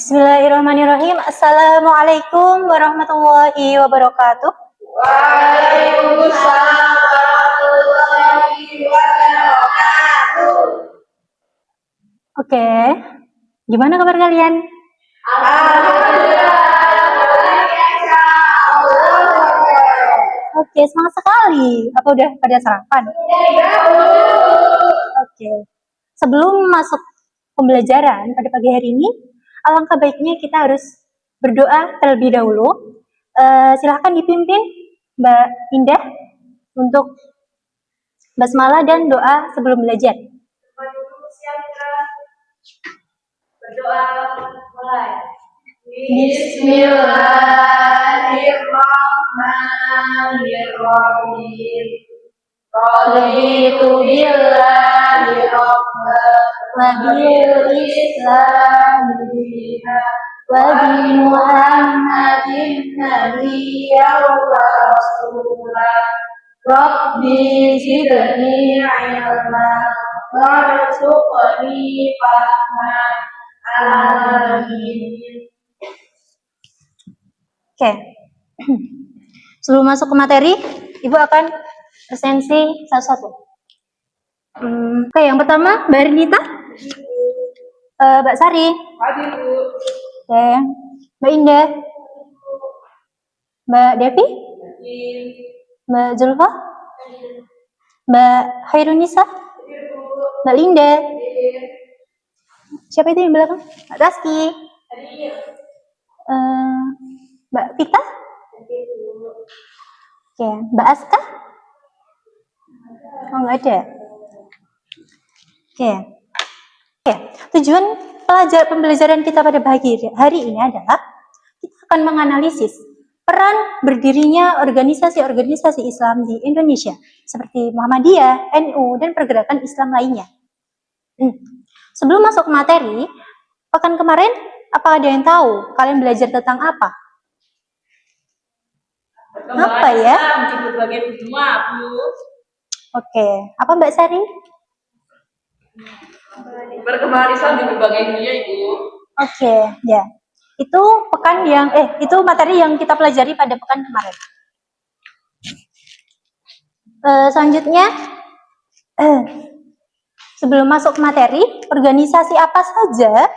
Bismillahirrahmanirrahim. Assalamualaikum warahmatullahi wabarakatuh. Waalaikumsalam warahmatullahi wabarakatuh. Oke, gimana kabar kalian? Alhamdulillah, luar biasa. Oke, semangat sekali. Apa udah pada sarapan? Oke. Sebelum masuk pembelajaran pada pagi hari ini, alangkah baiknya kita harus berdoa terlebih dahulu. Silahkan dipimpin Mbak Indah untuk basmalah dan doa sebelum belajar. Berdoa mulai. Bismillahirrahmanirrahim. Raditu billahi rabban wa bil islam dinan wa bi Muhammadin nabiyyan wa rasulan. Rabbi zidni ilman warzuqni fahman. Amin. Oke. Sebelum masuk ke materi, Ibu akan presensi satu-satu. Oke, yang pertama Mbak Ernita, Mbak Sari, oke, Mbak Indah, Mbak Devi, Mbak Zulfa, Mbak Hairunisa, Mbak Linda, siapa itu yang belakang? Mbak Taski, Mbak Vita, oke, Mbak Aska, oh nggak ada. Oke, tujuan pembelajaran kita pada pagi hari ini adalah kita akan menganalisis peran berdirinya organisasi-organisasi Islam di Indonesia seperti Muhammadiyah, NU, dan pergerakan Islam lainnya. Sebelum masuk ke materi, pekan kemarin apa ada yang tahu kalian belajar tentang apa? Apa ya? Di berbagai benua, Bu. Oke, apa Mbak Sari? Perkembangan Islam di berbagai dunia, Ibu. Oke, ya. Itu materi yang kita pelajari pada pekan kemarin. Selanjutnya, sebelum masuk ke materi, organisasi apa saja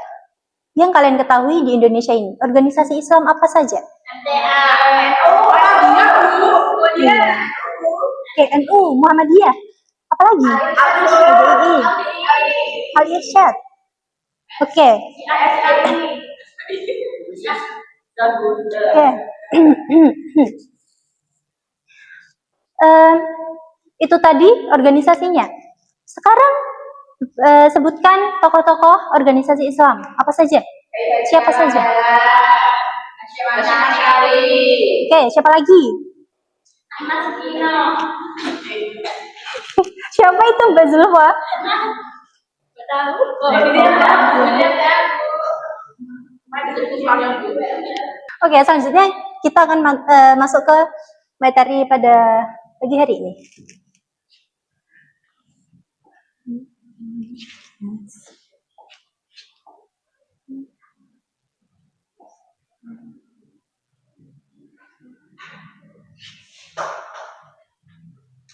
yang kalian ketahui di Indonesia ini? Organisasi Islam apa saja? MTA, NU, Muhammadiyah, Bu. Oke, NU, Muhammadiyah. Apalagi? PDI, Al-Irsyad. Oke. Itu tadi organisasinya. Sekarang sebutkan tokoh-tokoh organisasi Islam. Apa saja? Siapa saja? Oke, siapa lagi? Siapa itu Mbak Zulfa? Oke, selanjutnya kita akan masuk ke materi pada pagi hari ini.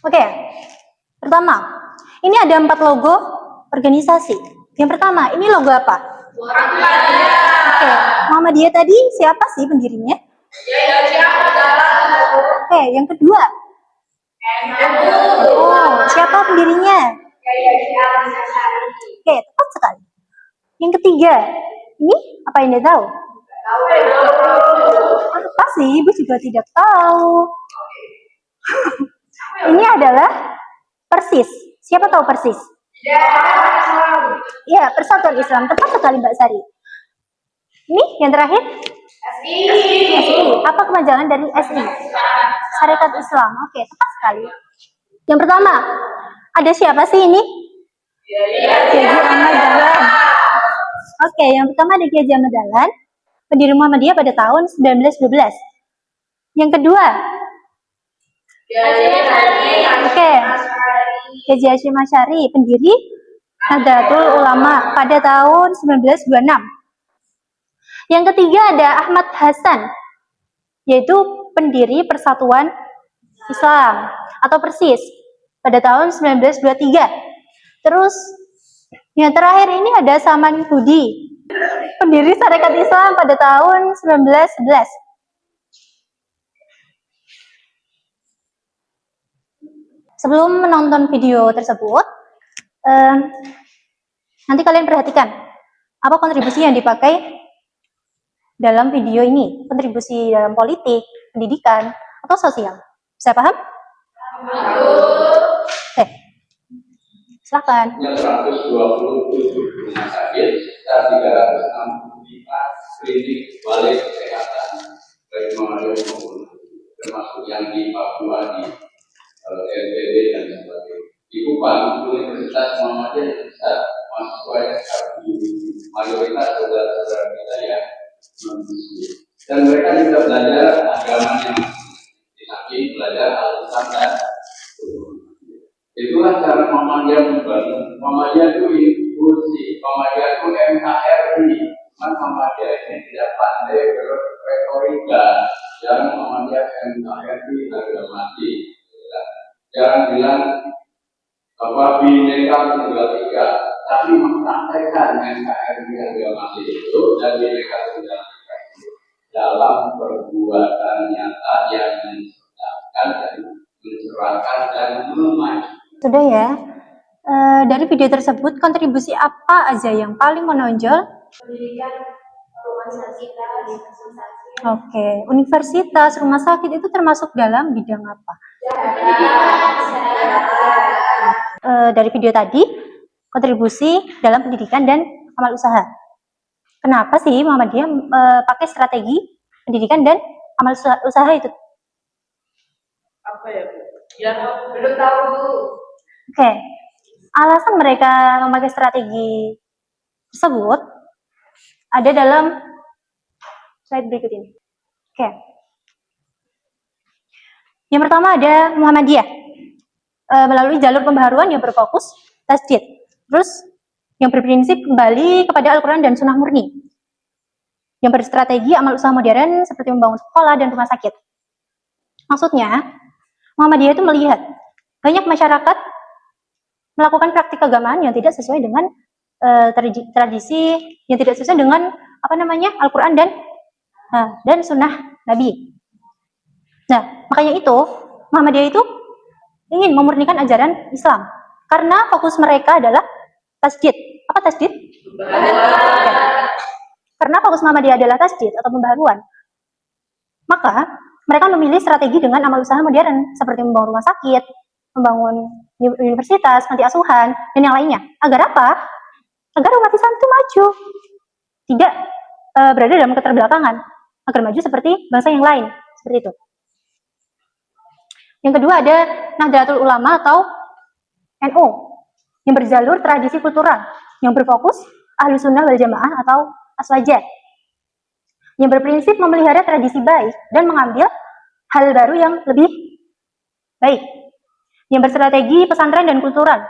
Oke, pertama, ini ada 4 logo organisasi. Yang pertama, ini logo apa? Oke, Muhammadiyah tadi siapa sih pendirinya? Oke, yang kedua. Oh, siapa pendirinya? Oke, tepat sekali. Yang ketiga, ini apa yang Anda tahu? Apa sih? Ibu juga tidak tahu. Ini adalah Persis. Siapa tahu Persis? Ya, Persatuan Islam. Tepat sekali Mbak Sari. Ini yang terakhir? SI. Apa kepanjangan dari SI? Syarikat Islam. Oke, tepat sekali. Yang pertama, ada siapa sih ini? Kiai Ahmad Dahlan. Oke, yang pertama ada Kiai Ahmad Dahlan, pendiri Muhammadiyah pada tahun 1912. Yang kedua, oke, Kiai Hasyim Asy'ari, pendiri Nahdlatul Ulama pada tahun 1926. Yang ketiga ada Ahmad Hasan, yaitu pendiri Persatuan Islam atau Persis pada tahun 1923. Terus yang terakhir ini ada Saman Hudi, pendiri Sarekat Islam pada tahun 1911. Sebelum menonton video tersebut, nanti kalian perhatikan apa kontribusi yang dipakai dalam video ini, kontribusi dalam politik, pendidikan, atau sosial. Bisa paham? Oke, silakan. 127 rumah sakit dan 365 klinik balai kesehatan baik Manado maupun termasuk yang di Papua di NTB dan sebagainya. Di Kupang, Universitas Muhammadiyah yang besar, mahasiswa yang mayoritas saudara-saudara kita yang non-Muslim. Dan mereka juga belajar agamanya, di samping belajar Al-Quran dan itulah cara Muhammadiyah membangun. Muhammadiyah itu inklusi, Muhammadiyah itu NKRI. Muhammadiyah ini tidak pandai berretorika. Jangan Muhammadiyah NKRI harga mati. Jangan bilang bahwa Bhinneka Tunggal Ika, tapi mempraktekkan NKRI harga mati itu dan Bhinneka Tunggal Ika itu dalam perbuatan nyata yang mencerahkan dan mencerahkan dan memaju. Sudah ya. Dari video tersebut kontribusi apa aja yang paling menonjol? Pendidikan rumah sakit. Oke, universitas, rumah sakit itu termasuk dalam bidang apa? Dari video tadi, kontribusi dalam pendidikan dan amal usaha. Kenapa sih Muhammadiyah pakai strategi pendidikan dan amal usaha itu? Apa ya, Bu? Ya, belum tahu, Bu. Oke, alasan mereka memakai strategi tersebut ada dalam slide berikut ini. Oke, yang pertama ada Muhammadiyah melalui jalur pembaharuan yang berfokus tasdid, terus yang berprinsip kembali kepada Al-Quran dan Sunnah murni, yang berstrategi amal usaha modern seperti membangun sekolah dan rumah sakit. Maksudnya, Muhammadiyah itu melihat banyak masyarakat melakukan praktik keagamaan yang tidak sesuai dengan tradisi, yang tidak sesuai dengan Al-Quran dan Sunnah Nabi. Nah, makanya itu Muhammadiyah itu ingin memurnikan ajaran Islam karena fokus mereka adalah tasdid. Apa tasdid? Ya. Karena fokus Muhammadiyah adalah tasdid atau pembaharuan, maka mereka memilih strategi dengan amal usaha modern seperti membangun rumah sakit, membangun universitas, panti asuhan, dan yang lainnya. Agar apa? Agar umat Islam itu maju, tidak berada dalam keterbelakangan, agar maju seperti bangsa yang lain, seperti itu. Yang kedua ada Nahdlatul Ulama atau NU, yang berjalur tradisi kultural, yang berfokus Ahlus Sunnah wal Jamaah atau Aswaja, yang berprinsip memelihara tradisi baik dan mengambil hal baru yang lebih baik, yang berstrategi pesantren dan kultural,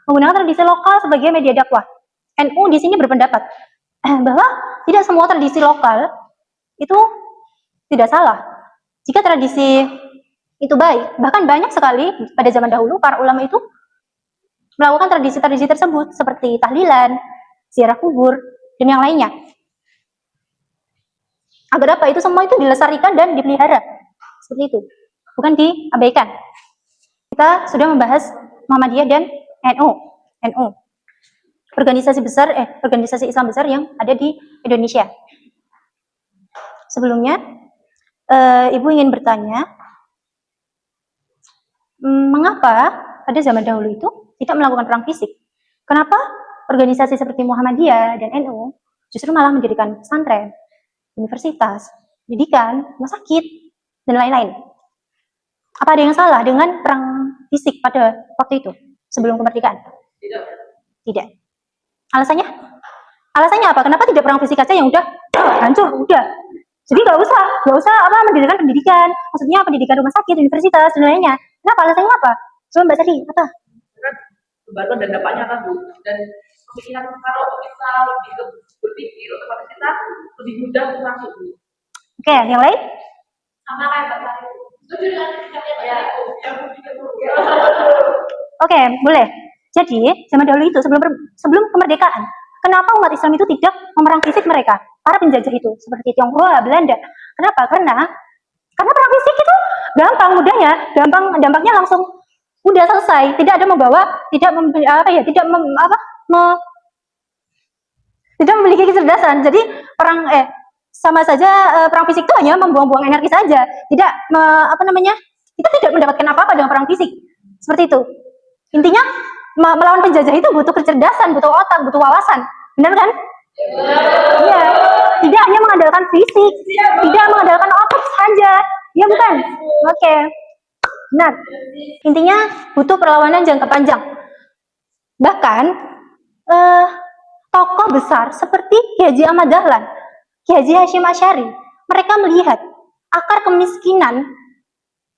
menggunakan tradisi lokal sebagai media dakwah. NU di sini berpendapat bahwa tidak semua tradisi lokal itu tidak salah jika tradisi itu baik. Bahkan banyak sekali pada zaman dahulu para ulama itu melakukan tradisi-tradisi tersebut seperti tahlilan, ziarah kubur, dan yang lainnya. Agar apa? Itu semua itu dilestarikan dan dipelihara. Seperti itu. Bukan diabaikan. Kita sudah membahas Muhammadiyah dan NU. Organisasi Islam besar yang ada di Indonesia. Sebelumnya, Ibu ingin bertanya, mengapa pada zaman dahulu itu tidak melakukan perang fisik? Kenapa organisasi seperti Muhammadiyah dan NU justru malah mendirikan pesantren, universitas, pendidikan, rumah sakit, dan lain-lain? Apa ada yang salah dengan perang fisik pada waktu itu sebelum kemerdekaan? Tidak. Alasannya? Alasannya apa? Kenapa tidak perang fisik aja yang udah hancur, udah? Jadi nggak usah mendirikan pendidikan. Maksudnya pendidikan rumah sakit, universitas, dan lainnya. Kenapa? Alasannya apa? Coba Mbak Sari, apa? Kebaruan dan dampaknya kan, Bu. Dan pemikiran kalau kita lebih berpikir, otomatis kita lebih mudah untuk masuk. Oke, yang lain? Sama kayak Mbak Sari. Setuju dengan sikapnya Mbak Sari? Oke, boleh. Jadi, zaman dahulu itu sebelum kemerdekaan, kenapa umat Islam itu tidak memerang fisik mereka? Para penjajah itu, seperti Tionghoa, Belanda. Kenapa? Karena perang fisik itu gampang, mudahnya, dampaknya langsung udah selesai. Tidak ada membawa, tidak memiliki kecerdasan. Jadi sama saja perang fisik itu hanya membuang-buang energi saja. Tidak kita tidak mendapatkan apa-apa dengan perang fisik. Seperti itu. Intinya melawan penjajah itu butuh kecerdasan, butuh otak, butuh wawasan. Benar kan? Iya. Tidak hanya mengandalkan fisik, tidak mengandalkan otak saja. Ya bukan? Oke. Benar. Intinya butuh perlawanan jangka panjang. Bahkan tokoh besar seperti Kiai Haji Ahmad Dahlan, Kiai Haji Hasyim Asy'ari, mereka melihat akar kemiskinan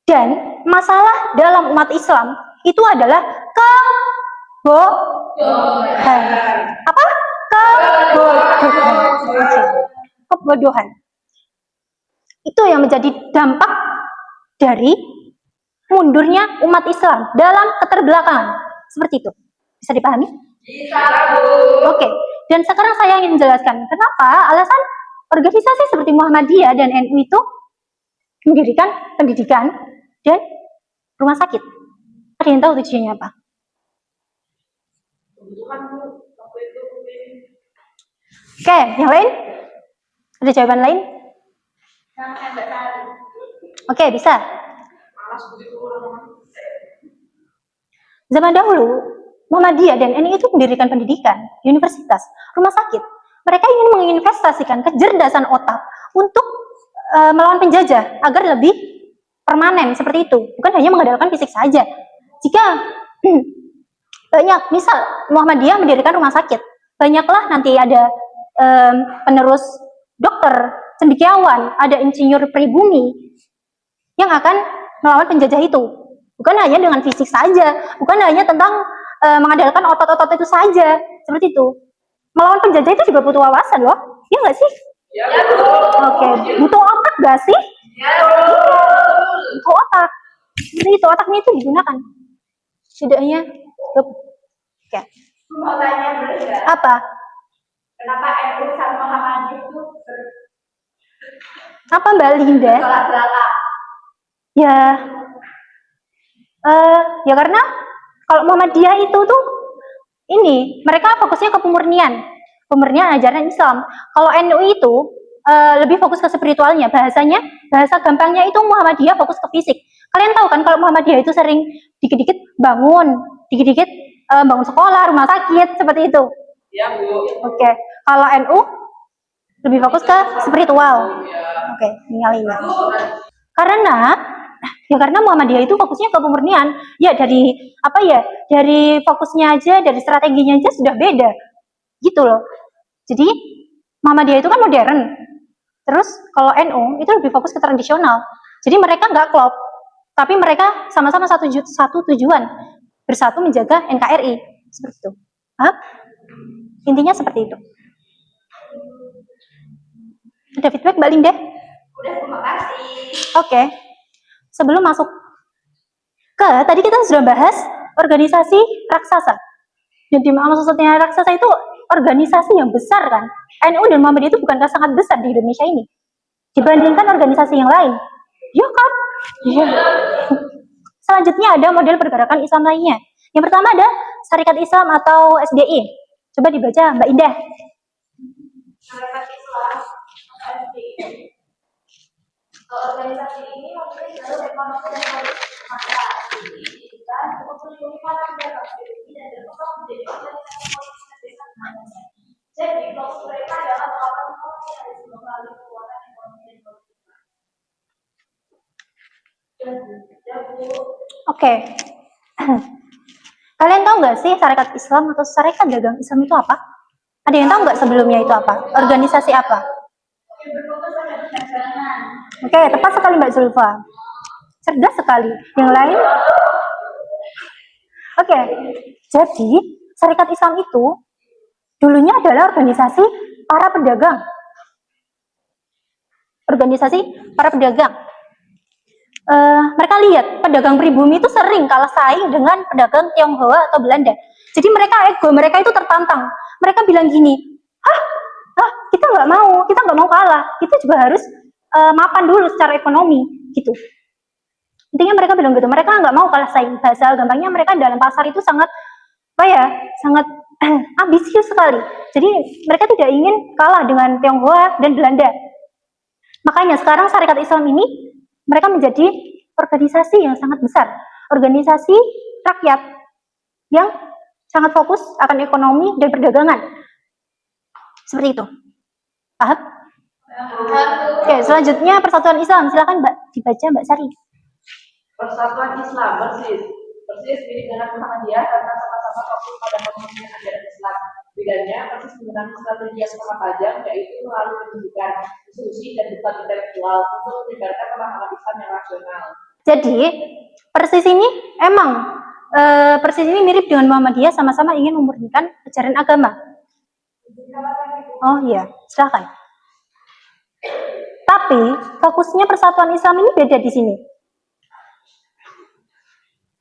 dan masalah dalam umat Islam itu adalah kebodohan. Apa? Kebodohan. Itu yang menjadi dampak dari mundurnya umat Islam dalam keterbelakangan. Seperti itu. Bisa dipahami? Bisa, Bu. Oke. Dan sekarang saya ingin menjelaskan kenapa alasan organisasi seperti Muhammadiyah dan NU itu mendirikan pendidikan dan rumah sakit. Ada yang tahu tujuannya apa? Oke, yang lain? Ada jawaban lain? Oke, bisa. Zaman dahulu, Muhammadiyah dan NU itu mendirikan pendidikan, universitas, rumah sakit. Mereka ingin menginvestasikan kecerdasan otak untuk melawan penjajah agar lebih permanen seperti itu. Bukan hanya mengandalkan fisik saja. Jika banyak, misal Muhammadiyah mendirikan rumah sakit, banyaklah nanti ada penerus dokter, cendekiawan, ada insinyur pribumi yang akan melawan penjajah itu. Bukan hanya dengan fisik saja, bukan hanya tentang mengandalkan otot-otot itu saja, seperti itu. Melawan penjajah itu juga butuh wawasan loh, ya nggak sih? Ya, Oke, butuh otak nggak sih? Ya, butuh otak. Jadi itu otaknya itu digunakan. Setidaknya, oke. Mau tanya boleh nggak? Apa? Kenapa NU sama Muhammadiyah itu Apa Mbak Linda? bertolak belakang? Ya karena kalau Muhammadiyah itu tuh mereka fokusnya ke pemurnian ajaran Islam. Kalau NU itu lebih fokus ke spiritualnya, bahasa gampangnya itu Muhammadiyah fokus ke fisik. Kalian tahu kan kalau Muhammadiyah itu sering dikit-dikit bangun sekolah, rumah sakit, seperti itu. Ya, Bu. Oke. Kalau NU lebih fokus ke spiritual. Oke, ingat. Karena Muhammadiyah itu fokusnya ke pemurnian. Ya dari fokusnya aja, dari strateginya aja sudah beda. Gitu loh. Jadi Muhammadiyah itu kan modern. Terus kalau NU itu lebih fokus ke tradisional. Jadi mereka nggak klop, tapi mereka sama-sama satu tujuan, bersatu menjaga NKRI. Seperti itu. Intinya seperti itu. Ada feedback Mbak Linda? Udah, terima kasih. Oke. Sebelum masuk tadi kita sudah bahas organisasi raksasa. Jadi maksudnya raksasa itu organisasi yang besar kan. NU dan Muhammadiyah itu bukankah sangat besar di Indonesia ini dibandingkan organisasi yang lain? Ya kan? Iya. Selanjutnya ada model pergerakan Islam lainnya. Yang pertama ada Syarikat Islam atau SDI. Coba dibaca Mbak Indah. Syarikat Islam atau SDI. Organisasi ini mempunyai jalur ekonomi dan politik masa dan untuk melindungi para pedagang PBB dan berkembang menjadi organisasi politik terbesar di Indonesia. Jadi, fokus mereka adalah melakukan kolonialisme melalui kekuatan ekonomi dan politik. Oke. Kalian tahu nggak sih Syarikat Islam atau Syarikat Dagang Islam itu apa? Ada yang tahu nggak sebelumnya itu apa? Organisasi apa? Oke, tepat sekali Mbak Zulfa. Cerdas sekali. Yang lain? Oke. Jadi, Syarikat Islam itu dulunya adalah organisasi para pedagang. Organisasi para pedagang. Mereka lihat pedagang pribumi itu sering kalah saing dengan pedagang Tionghoa atau Belanda. Jadi ego mereka itu tertantang. Mereka bilang gini, kita nggak mau kalah. Kita juga harus mapan dulu secara ekonomi, gitu. Intinya mereka bilang gitu. Mereka nggak mau kalah saing. Bahasa gampangnya mereka dalam pasar itu sangat sangat ambisius sekali. Jadi mereka tidak ingin kalah dengan Tionghoa dan Belanda. Makanya sekarang Syarikat Islam ini mereka menjadi organisasi yang sangat besar, organisasi rakyat yang sangat fokus akan ekonomi dan perdagangan. Seperti itu. Paham? Oke, selanjutnya Persatuan Islam. Silakan Mbak dibaca Mbak Sari. Persatuan Islam persis mirip dengan Muhammadiyah karena sama-sama fokus pada pemurnian ajaran Islam. Bedanya persis menggunakan strategi yang sama tajam, yaitu melalui pendidikan, diskusi, dan debat intelektual untuk menyebarkan pemahaman Islam yang rasional. Jadi persis ini mirip dengan Muhammadiyah, sama-sama ingin memurnikan ajaran agama. Oh iya, silakan. Tapi fokusnya Persatuan Islam ini beda di sini.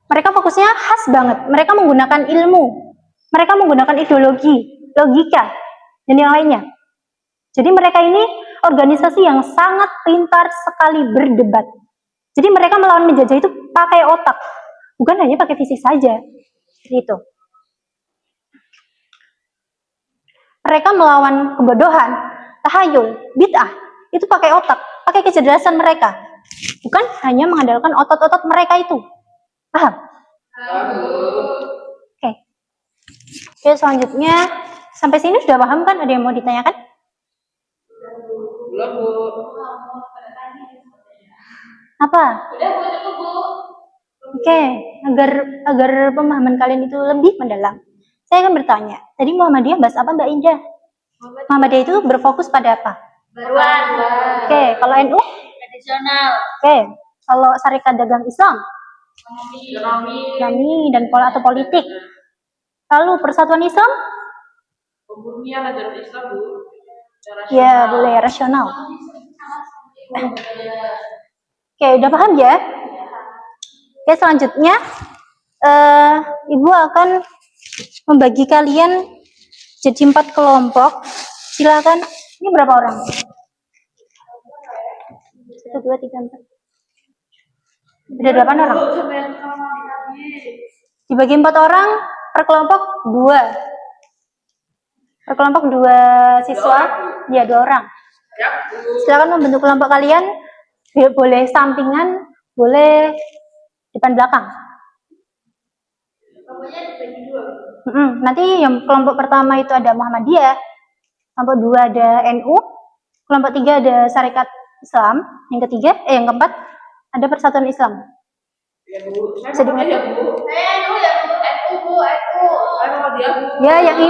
Mereka fokusnya khas banget. Mereka menggunakan ilmu, mereka menggunakan ideologi, logika, dan yang lainnya. Jadi mereka ini organisasi yang sangat pintar sekali berdebat. Jadi mereka melawan penjajah itu pakai otak, bukan hanya pakai fisik saja. Gitu. Mereka melawan kebodohan, tahayul, bid'ah, itu pakai otak, pakai kecerdasan mereka. Bukan hanya mengandalkan otot-otot mereka itu. Paham? Oke. Oke, selanjutnya sampai sini sudah paham kan? Ada yang mau ditanyakan? Belum, Bu. Apa? Udah, Bu, cukup, Bu. Oke, agar pemahaman kalian itu lebih mendalam, saya akan bertanya. Tadi Muhammadiyah bahas apa Mbak Indah? Muhammadiyah itu berfokus pada apa? Baruan. Oke, kalau NU? Tradisional. Oke, kalau Syarikat Dagang Islam? Ekonomi dan atau politik. Lalu Persatuan Islam? Pemurnian ajaran Islam, Bu. Ya, boleh rasional. Oke, udah paham ya? Oke, selanjutnya Ibu akan membagi kalian jadi 4 kelompok. Silakan. Ini berapa orang? 1, 2, 3, 4. Ada 8 orang. Dibagi 4 orang per kelompok 2. Per kelompok 2 siswa, ya 2 orang. Silakan membentuk kelompok kalian. Boleh sampingan, boleh depan belakang. Nanti yang kelompok pertama itu ada Muhammadiyah, kelompok 2 ada NU, kelompok 3 ada Syarikat Islam, yang keempat ada Persatuan Islam. Ya, yang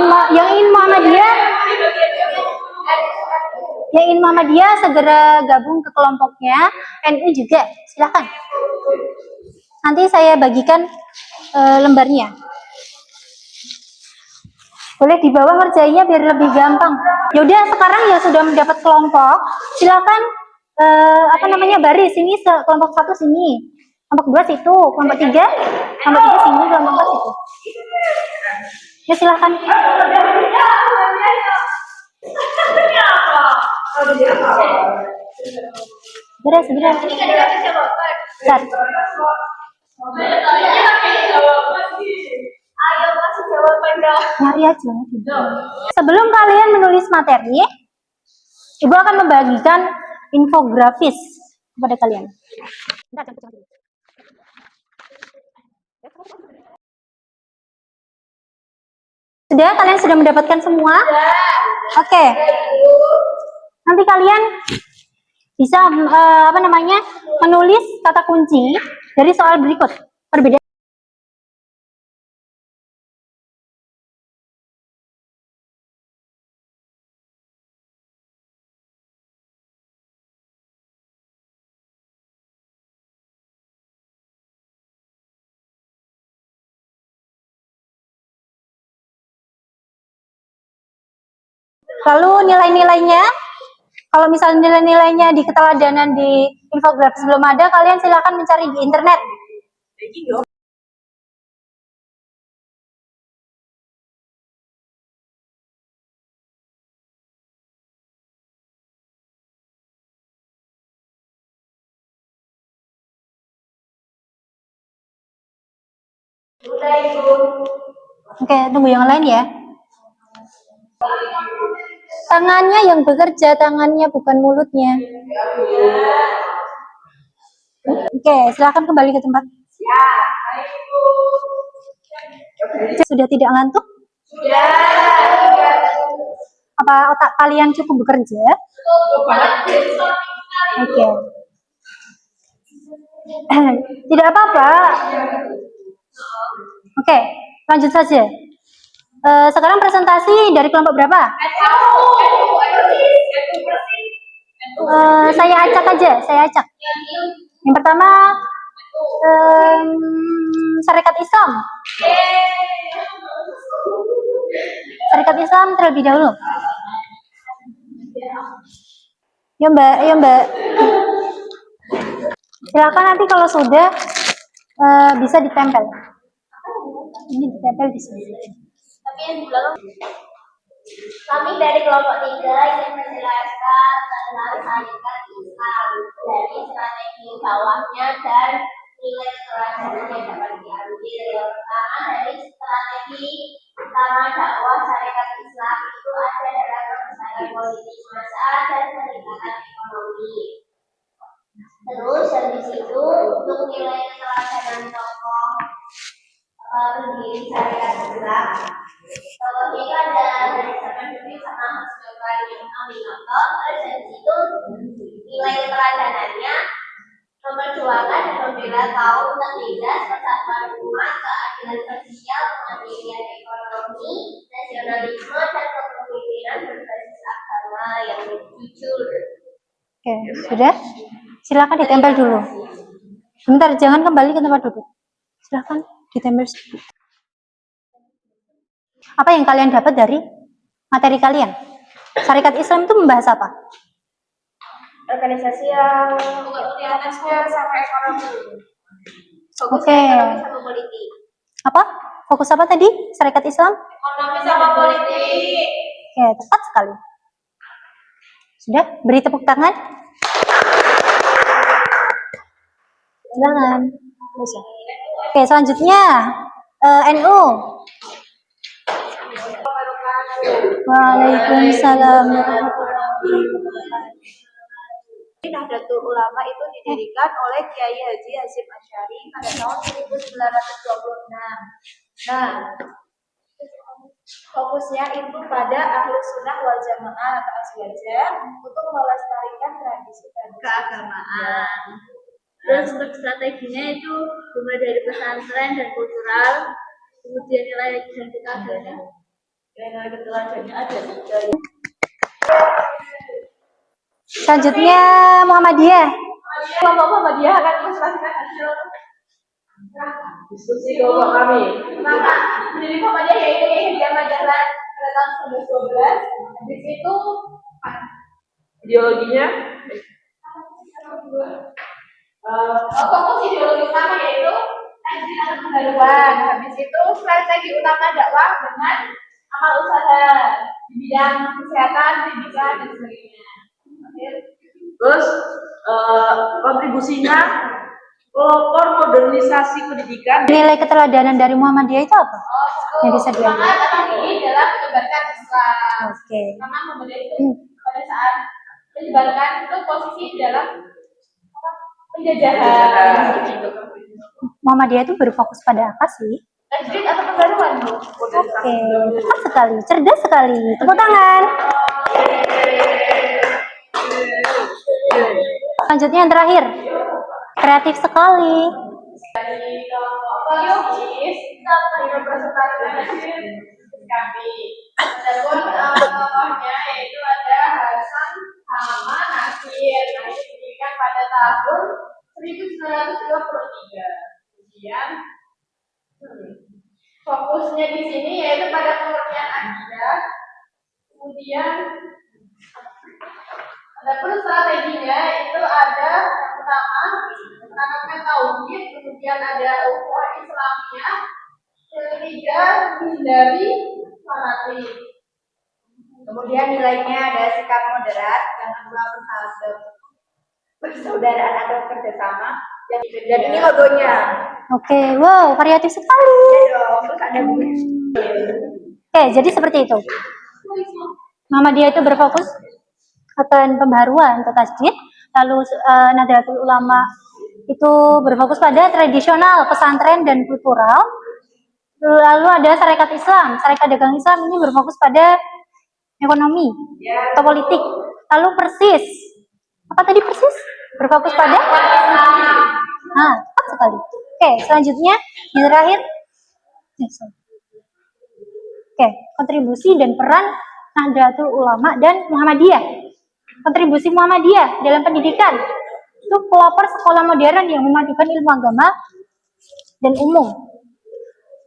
ingin Muhammadiyah segera gabung ke kelompoknya. NU juga, silahkan. Nanti saya bagikan lembarnya. Boleh dibawa ngerjainnya biar lebih gampang. Yaudah, sekarang ya sudah mendapat kelompok. Silakan baris ini, kelompok 1 sini, kelompok 2 situ, kelompok 3 sini, kelompok 4 situ. Ya silakan. Beres. Nyari aja. Sebelum kalian menulis materi, Ibu akan membagikan infografis kepada kalian. Kalian sudah mendapatkan semua? Oke. Nanti kalian bisa menulis kata kunci dari soal berikut. Perbedaan Lalu nilai-nilainya, kalau misalnya nilai-nilainya di keteladanan di infografis belum ada, kalian silakan mencari di internet. Oke, tunggu yang lain ya. Tangannya yang bekerja, tangannya bukan mulutnya. Oke, silakan kembali ke tempat. Sudah tidak ngantuk? Apa otak kalian cukup bekerja? Oke. Tidak apa-apa. Oke, lanjut saja. Sekarang presentasi dari kelompok berapa? Saya acak aja, saya acak. Yang pertama, Syarikat Islam. Syarikat Islam terlebih dahulu. Ya Mbak, ya Mbak. Silakan nanti kalau sudah bisa ditempel. Ini ditempel di sini. Tapi yang di belakang, kami dari kelompok 3 ingin menjelaskan tentang syarikat Islam dari strategi dakwahnya dan nilai keteladanan yang dapat diambil. Yang pertama dari strategi utama dakwah syarikat Islam itu ada dalam permasalahan politik massa dan peningkatan ekonomi. Terus dari situ untuk nilai keteladanan tokoh pendiri syarikat Islam, tokohnya itu ada dari zaman dulu sama Husnul yang Aminoto. Terus dari situ nilai keteladanannya memperjuangkan dan membela kaum tertindas, persatuan umat, keadilan sosial, kemandirian ekonomi, nasionalisme, dan kepemimpinan berbasis agama yang jujur. Oke, sudah? Silakan ditempel dulu. Sebentar, jangan kembali ke tempat duduk. Silakan ditempel. Apa yang kalian dapat dari materi kalian? Syarikat Islam itu membahas apa? Organisasi yang di atasnya sama ekonomi. Fokus Oke. ekonomi sama politik. Apa? Fokus apa tadi? Syarikat Islam? Ekonomi sama politik. Oke, tepat sekali. Sudah? Beri tepuk tangan. Silakan. Bisa. Oke, selanjutnya NU. Waalaikumsalam. Nahdlatul Ulama itu didirikan oleh Kiai Haji Hasyim Asy'ari pada tahun 1926. Nah, fokusnya itu pada Ahlus Sunnah wal Jamaah atau Aswaja untuk melestarikan tradisi keagamaan. Terus untuk strateginya itu mulai dari pesantren dan kultural, kemudian nilai dan keteladanannya. Nilai keteladanannya ada 3. Selanjutnya Muhammadiyah. Kelompok Muhammadiyah akan menjelaskan hasil diskusi kelompok kami. Maka pendiri Muhammadiyah yaitu Kiai Haji Ahmad Dahlan pada tahun 1912. Di situ ideologinya fokus ideologi utama yaitu tajdiid pembaruan. Habis itu strategi utama dakwah dengan amal usaha di bidang kesehatan, pendidikan dan sebagainya. Terus kontribusinya pelopor modernisasi pendidikan. Nilai keteladanan dari Muhammadiyah itu apa? Yang bisa diambil? Ini adalah menyebarkan Islam. Oke. Karena Muhammadiyah itu pada saat menyebarkan itu posisi dalam penjajahan. Muhammadiyah itu berfokus pada apa sih? Tajdiid atau pembaruan, Bu? Oke, tepat sekali, cerdas sekali. Tepuk tangan. Selanjutnya yang terakhir, kreatif sekali. Dari kelompok Yogis dengan presentasi kami. Adapun tokohnya yaitu ada Hasan Hama Nasir. Nah, ini didirikan pada tahun 1923. Kemudian fokusnya di sini yaitu pada pengertian akidah, Kemudian adapun strateginya itu ada yang pertama menanamkan tauhid, kemudian ada ukhuwah Islamiyah, ketiga menghindari fanatik. Kemudian nilainya ada sikap moderat, yang kedua persaudaraan atau kerjasama, dan ini logonya. Oke, wow, variatif sekali. Terus ada Oke, jadi seperti itu. Muhammadiyah itu berfokus akan pembaharuan atau tasjid, lalu Nahdlatul Ulama itu berfokus pada tradisional, pesantren dan kultural. Lalu ada Sarekat Islam, Sarekat Dagang Islam ini berfokus pada ekonomi atau politik. Lalu Persis, apa tadi Persis? Berfokus pada? Nah, tepat sekali. Oke, selanjutnya yang terakhir. Oke, kontribusi dan peran Nahdlatul Ulama dan Muhammadiyah. Kontribusi Muhammadiyah dalam pendidikan itu pelopor sekolah modern yang memadukan ilmu agama dan umum.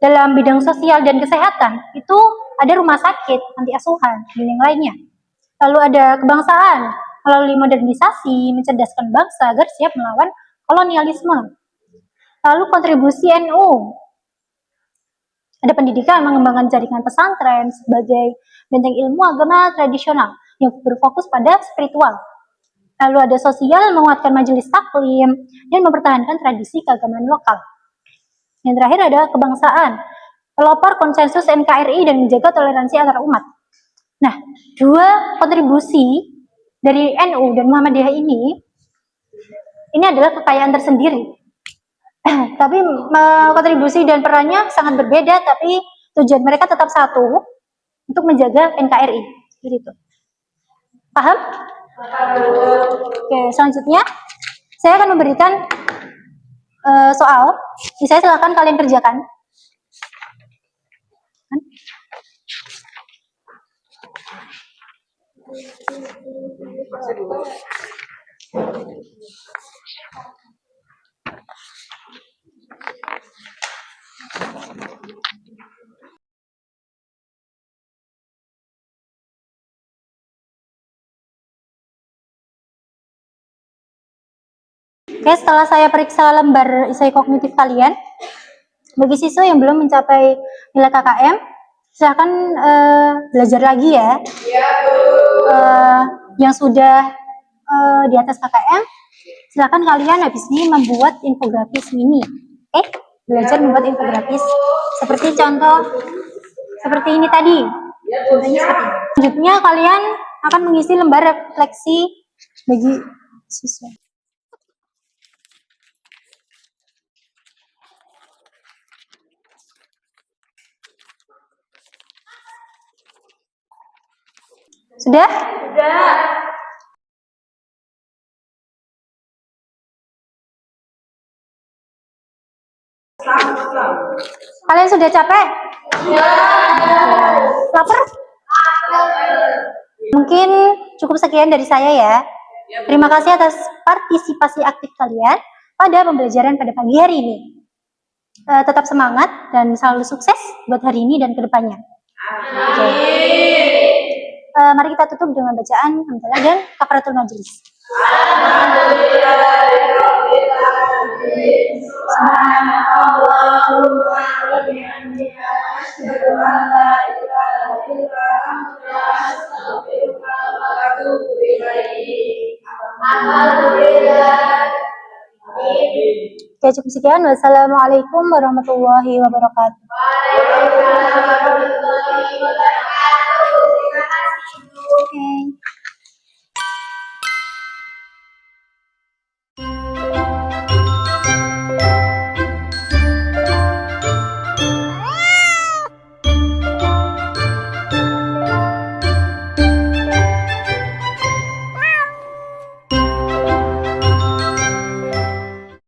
Dalam bidang sosial dan kesehatan itu ada rumah sakit, panti asuhan, dan yang lainnya. Lalu ada kebangsaan melalui modernisasi, mencerdaskan bangsa agar siap melawan kolonialisme. Lalu kontribusi NU, ada pendidikan mengembangkan jaringan pesantren sebagai benteng ilmu agama tradisional yang berfokus pada spiritual. Lalu ada sosial menguatkan majelis taklim dan mempertahankan tradisi keagamaan lokal. Yang terakhir ada kebangsaan, pelopor konsensus NKRI dan menjaga toleransi antar umat. Nah, dua kontribusi dari NU dan Muhammadiyah ini adalah kekayaan tersendiri. Tapi kontribusi dan perannya sangat berbeda, tapi tujuan mereka tetap satu, untuk menjaga NKRI. Seperti itu. Paham? Oke, selanjutnya saya akan memberikan soal. Saya silakan kalian kerjakan. Oke, setelah saya periksa lembar esai kognitif kalian, bagi siswa yang belum mencapai nilai KKM, silakan belajar lagi ya. Yang sudah di atas KKM, silakan kalian habis ini membuat infografis mini. Belajar membuat infografis seperti contoh seperti ini tadi. Contohnya seperti ini. Selanjutnya kalian akan mengisi lembar refleksi bagi siswa. Sudah? Sudah. Kalian sudah capek? Lapar? Mungkin cukup sekian dari saya ya. Terima kasih atas partisipasi aktif kalian pada pembelajaran pada pagi hari ini. Tetap semangat dan selalu sukses buat hari ini dan kedepannya. Mari kita tutup dengan bacaan hamdalah dan kafaratul majelis. Subhanallahumma wa bihamdika asyhadu an la ilaha illa anta astaghfiruka wa atubu ilaik. Alhamdulillah. Oke, cukup sekian. Wassalamualaikum warahmatullahi wabarakatuh. Waalaikumsalam.